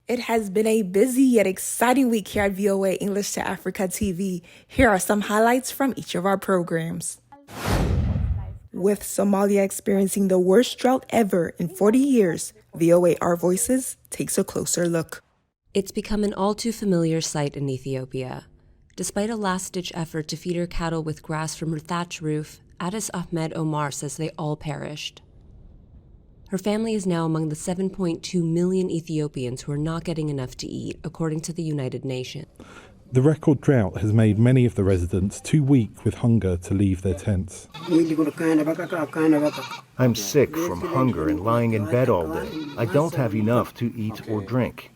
It has been a busy yet exciting week here at VOA English to Africa TV. Here are some highlights from each of our programs. With Somalia experiencing the worst drought ever in 40 years, VOA Our Voices takes a closer look. It's become an all too familiar sight in Ethiopia. Despite a last-ditch effort to feed her cattle with grass from her thatch roof, Addis Ahmed Omar says they all perished. Her family is now among the 7.2 million Ethiopians who are not getting enough to eat, according to the United Nations. The record drought has made many of the residents too weak with hunger to leave their tents. I'm sick from hunger and lying in bed all day. I don't have enough to eat or drink.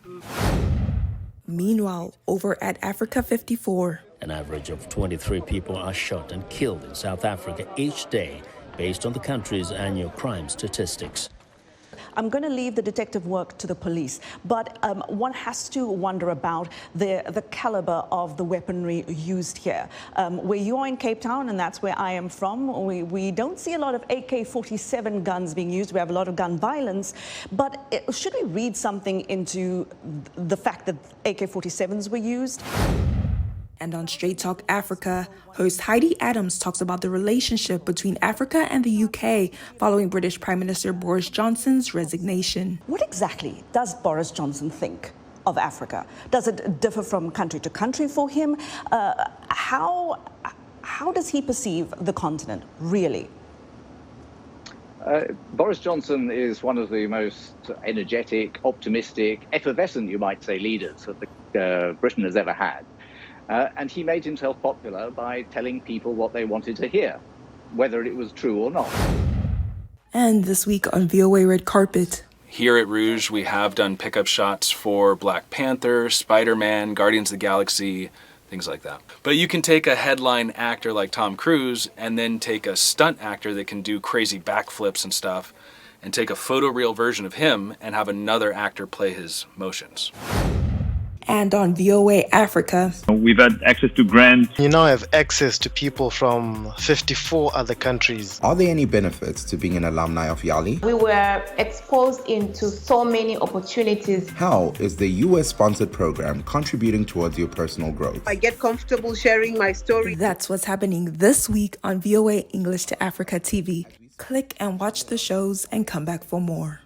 Meanwhile, over at Africa 54. An average of 23 people are shot and killed in South Africa each day, based on the country's annual crime statistics. I'm going to leave the detective work to the police, but one has to wonder about the caliber of the weaponry used here. Where you are in Cape Town, and that's where I am from, we don't see a lot of AK-47 guns being used. We have a lot of gun violence, but should we read something into the fact that AK-47s were used? And on Straight Talk Africa, host Heidi Adams talks about the relationship between Africa and the UK following British Prime Minister Boris Johnson's resignation. What exactly does Boris Johnson think of Africa? Does it differ from country to country for him? How does he perceive the continent, really? Boris Johnson is one of the most energetic, optimistic, effervescent, you might say, leaders that Britain has ever had. And he made himself popular by telling people what they wanted to hear, whether it was true or not. And this week on VOA Red Carpet. Here at Rouge, we have done pickup shots for Black Panther, Spider-Man, Guardians of the Galaxy, things like that. But you can take a headline actor like Tom Cruise and then take a stunt actor that can do crazy backflips and stuff and take a photoreal version of him and have another actor play his motions. And on VOA Africa. We've had access to grants. You now have access to people from 54 other countries. Are there any benefits to being an alumni of YALI? We were exposed into so many opportunities. How is the US-sponsored program contributing towards your personal growth? I get comfortable sharing my story. That's what's happening this week on VOA English to Africa TV. Click and watch the shows and come back for more.